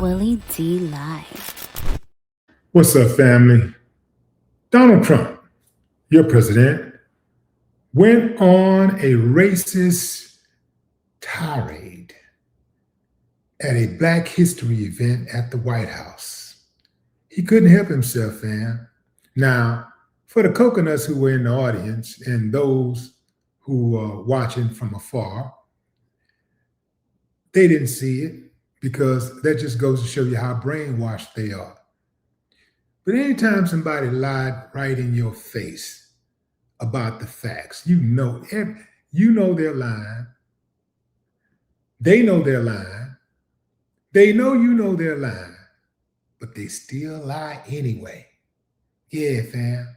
Willie D live. What's up, family? Donald Trump, your president, went on a racist tirade at a Black History event at the White House. He couldn't help himself, fam. Now, for the coconuts who were in the audience and those who were watching from afar, they didn't see it because that just goes to show you how brainwashed they are. But anytime somebody lied right in your face about the facts, you know they're lying. They know they're lying. They know you know they're lying, but they still lie anyway. Yeah, fam.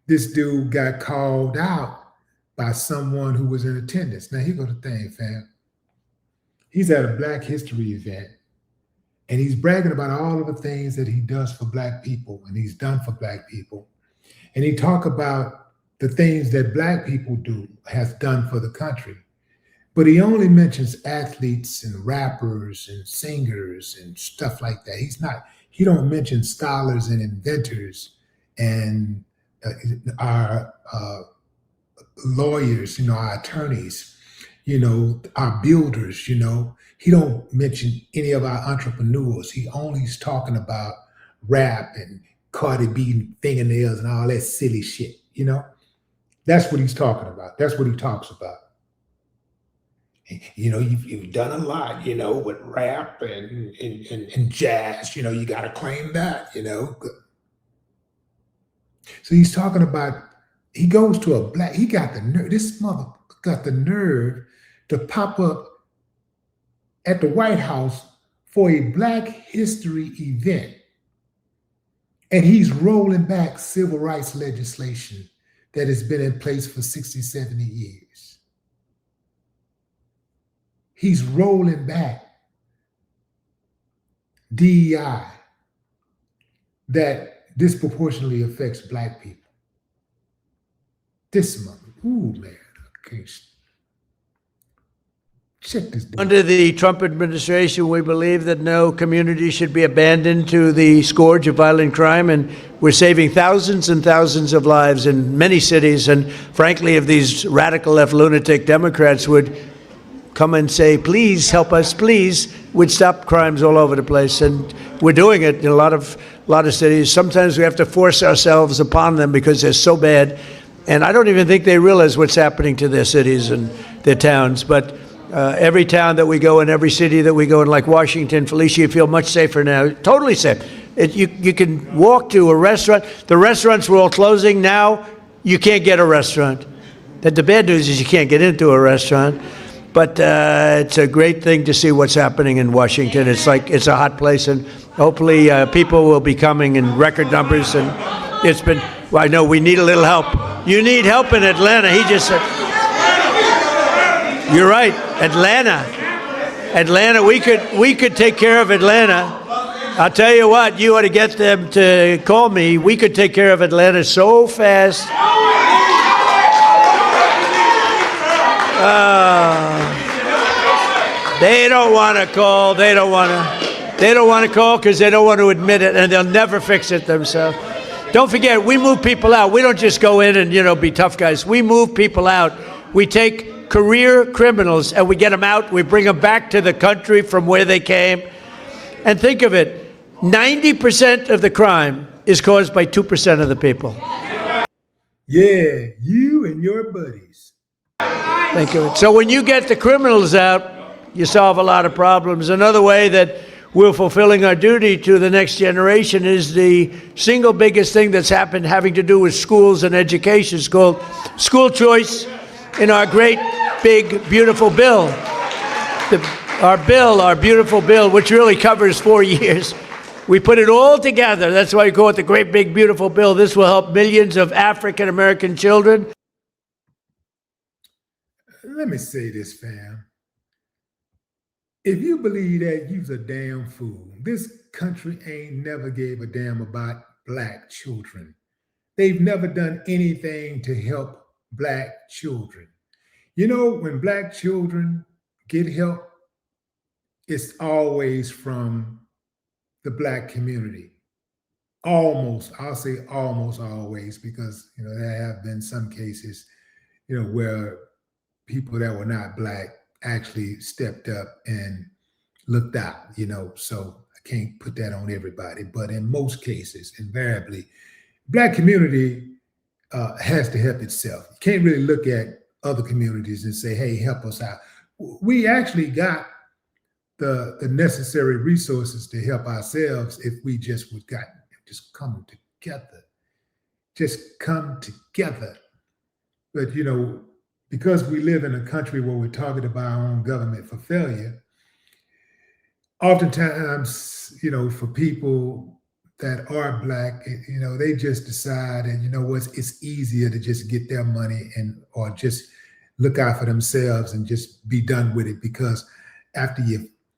This dude got called out by someone who was in attendance. Now, here go the thing, fam. He's at a Black History event, and he's bragging about all of the things that he does for Black people and he's done for Black people. And he talk about the things that Black people has done for the country. But he only mentions athletes and rappers and singers and stuff like that. He don't mention scholars and inventors and our lawyers, our attorneys, our builders, He don't mention any of our entrepreneurs. He only is talking about rap and Cardi B fingernails and all that silly shit, That's what he's talking about. That's what he talks about. You've done a lot, with rap and jazz, you got to claim that, So he's talking about, he goes to he got the nerve, this mother got the nerve to pop up at the White House for a Black History event. And he's rolling back civil rights legislation that has been in place for 60, 70 years. He's rolling back DEI that disproportionately affects Black people. This mother, ooh, man, okay. Check this down. Under the Trump administration, we believe that no community should be abandoned to the scourge of violent crime, and we're saving thousands and thousands of lives in many cities. And frankly, if these radical left lunatic Democrats would come and say, please help us, please, we'd stop crimes all over the place. And we're doing it in a lot of cities. Sometimes we have to force ourselves upon them because they're so bad. And I don't even think they realize what's happening to their cities and their towns. But every town that we go in, every city that we go in, like Washington, Felicia, you feel much safer now, totally safe. You can walk to a restaurant. The restaurants were all closing. Now you can't get a restaurant. The bad news is you can't get into a restaurant. But it's a great thing to see what's happening in Washington. It's a hot place, and hopefully people will be coming in record numbers. And I know we need a little help. You need help in Atlanta. He just said, you're right, Atlanta, we could take care of Atlanta. I'll tell you what, you ought to get them to call me. We could take care of Atlanta so fast. They don't want to call. They don't want to call because they don't want to admit it, and they'll never fix it themselves. Don't forget, we move people out. We don't just go in and, be tough guys. We move people out. We take career criminals and we get them out. We bring them back to the country from where they came. And think of it, 90% of the crime is caused by 2% of the people. Yeah, you and your buddies. Thank you. So when you get the criminals out, you solve a lot of problems. Another way that we're fulfilling our duty to the next generation is the single biggest thing that's happened having to do with schools and education. It's called school choice in our great, big, beautiful bill. Our beautiful bill, which really covers 4 years. We put it all together. That's why we call it the great, big, beautiful bill. This will help millions of African-American children. Let me say this, fam. If you believe that, you's a damn fool. This country ain't never gave a damn about Black children. They've never done anything to help Black children. When Black children get help, it's always from the Black community. Almost, I'll say almost always, because there have been some cases, where people that were not Black actually stepped up and looked out, so I can't put that on everybody, but in most cases, invariably, Black community has to help itself. You can't really look at other communities and say, hey, help us out. We actually got the necessary resources to help ourselves if we just come together. Just come together. But, because we live in a country where we're talking about our own government for failure, oftentimes, for people that are Black, they just decide, and it's easier to just get their money or just look out for themselves and just be done with it, because after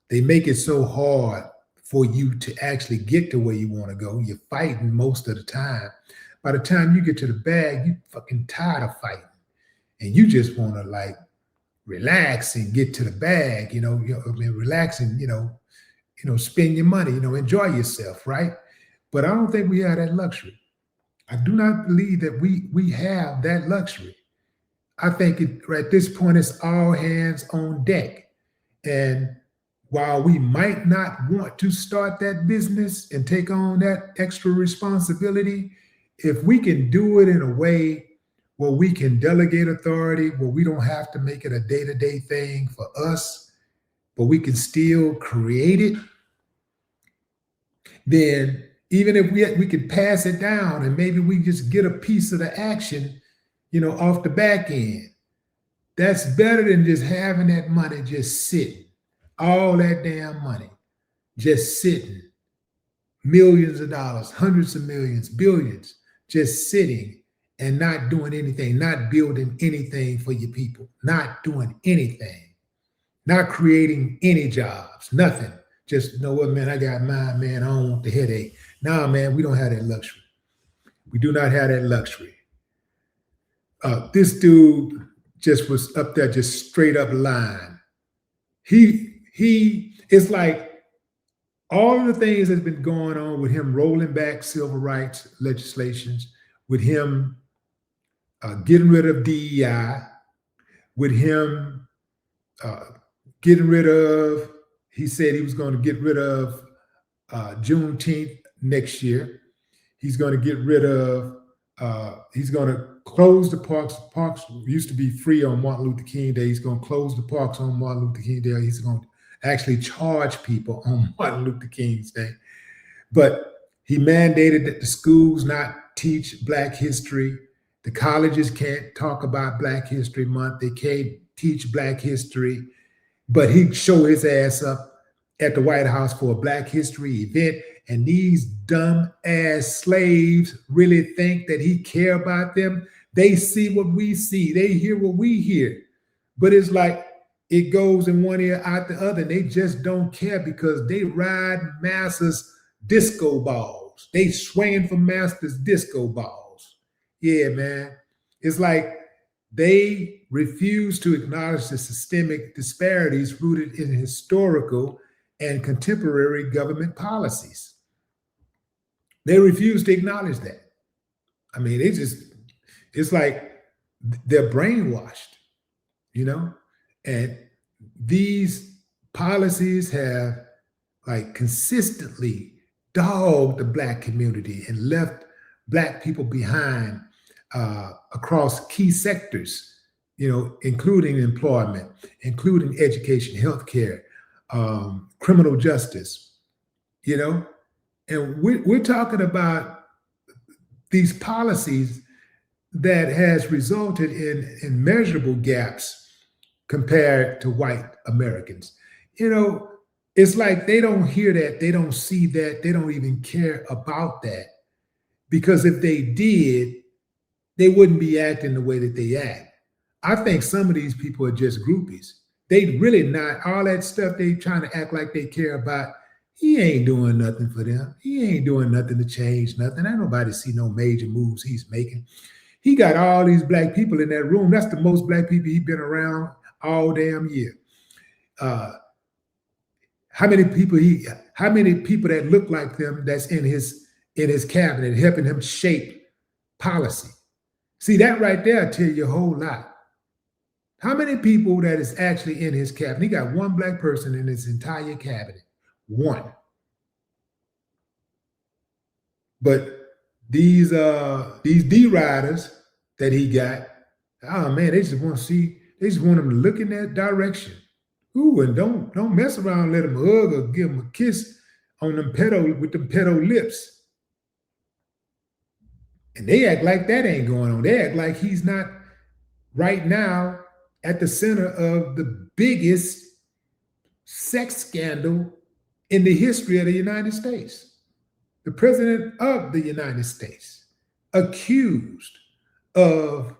they make it so hard for you to actually get to where you want to go. You're fighting most of the time. By the time you get to the bag, you fucking tired of fighting, and you just want to relax and get to the bag. Relax and spend your money. Enjoy yourself, right? But I don't think we have that luxury. I do not believe that we have that luxury. I think at this point it's all hands on deck. And while we might not want to start that business and take on that extra responsibility, if we can do it in a way where we can delegate authority, where we don't have to make it a day-to-day thing for us, but we can still create it, then even if we could pass it down and maybe we just get a piece of the action, off the back end, that's better than just having that money just sitting. All that damn money just sitting. Millions of dollars, hundreds of millions, billions, just sitting and not doing anything, not building anything for your people, not doing anything, not creating any jobs, nothing. Just, you know what, man, I got mine, man, I don't want the headache. Nah, man, we don't have that luxury. We do not have that luxury. This dude just was up there, just straight up lying. It's like all of the things that's been going on with him rolling back civil rights legislations, with him getting rid of DEI, with him getting rid of, he said he was going to get rid of Juneteenth next year. He's going to get rid of, he's going to close the parks. Parks used to be free on Martin Luther King Day. He's going to close the parks on Martin Luther King Day. He's going to actually charge people on Martin Luther King's Day. But he mandated that the schools not teach Black history. The colleges can't talk about Black History Month. They can't teach Black history. But he'd show his ass up at the White House for a Black History event, and these dumb ass slaves really think that he care about them. They see what we see. They hear what we hear. But it's like it goes in one ear out the other. They just don't care because they ride Master's disco balls. They swinging for Master's disco balls. Yeah, man. It's like they refuse to acknowledge the systemic disparities rooted in historical and contemporary government policies. They refuse to acknowledge that. I mean, it's like they're brainwashed, and these policies have consistently dogged the Black community and left Black people behind across key sectors, including employment, including education, healthcare, criminal justice, and we're talking about these policies that has resulted in measurable gaps compared to white Americans. It's like they don't hear that, they don't see that, they don't even care about that. Because if they did, they wouldn't be acting the way that they act. I think some of these people are just groupies. They really not, all that stuff they trying to act like they care about, he ain't doing nothing for them. He ain't doing nothing to change nothing. Ain't nobody see no major moves he's making. He got all these Black people in that room. That's the most Black people he's been around all damn year. How many people how many people that look like them that's in his cabinet helping him shape policy? See, that right there tell you a whole lot. How many people that is actually in his cabinet? He got one black person in his entire cabinet. One. But these D riders that he got, oh man, they just want him to look in that direction. Ooh, and don't mess around, let him hug or give him a kiss on them with them pedo lips. And they act like that ain't going on. They act like he's not right now at the center of the biggest sex scandal in the history of the United States. The president of the United States accused of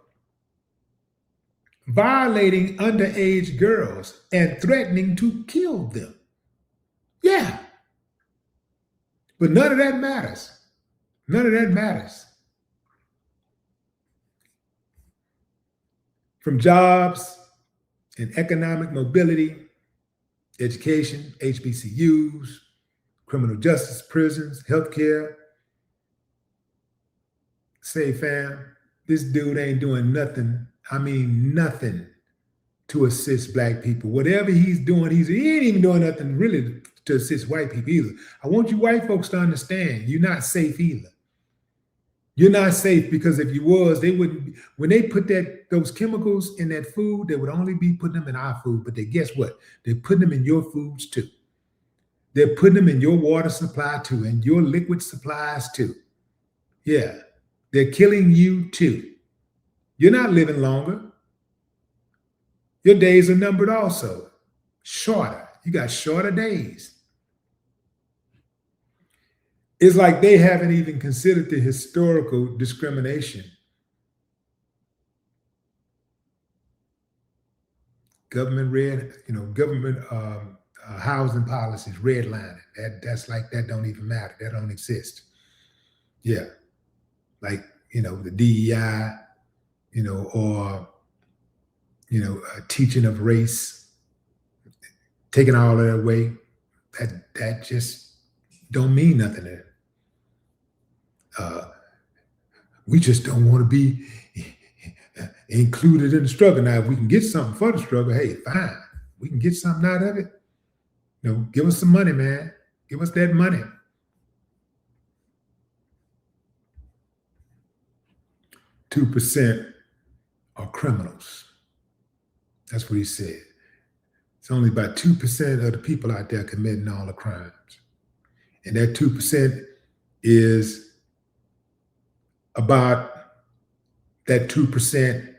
violating underage girls and threatening to kill them. Yeah. But none of that matters. None of that matters. From jobs and economic mobility, education, HBCUs, criminal justice, prisons, healthcare. Say, fam, this dude ain't doing nothing. I mean, nothing to assist black people. Whatever he's doing, he ain't even doing nothing really to assist white people either. I want you white folks to understand, you're not safe either. You're not safe because if you was, they wouldn't, when they put those chemicals in that food, they would only be putting them in our food, but guess what? They're putting them in your foods too. They're putting them in your water supply too, and your liquid supplies too. Yeah, they're killing you too. You're not living longer. Your days are numbered also. Shorter. You got shorter days. It's like they haven't even considered the historical discrimination. Government housing policies, redlining. That don't even matter. That don't exist. Yeah. Like, the DEI, or teaching of race, taking all of that away, that just don't mean nothing. We just don't want to be included in the struggle. Now, if we can get something for the struggle, hey, fine. We can get something out of it. Give us some money, man. Give us that money. "2% are criminals." That's what he said. It's only about 2% of the people out there committing all the crimes. And that 2% is about that 2%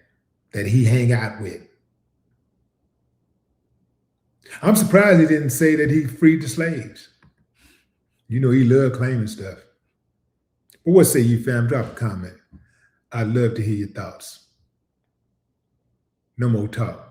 that he hang out with. I'm surprised he didn't say that he freed the slaves. He loved claiming stuff. But what say you, fam? Drop a comment. I'd love to hear your thoughts. No more talk.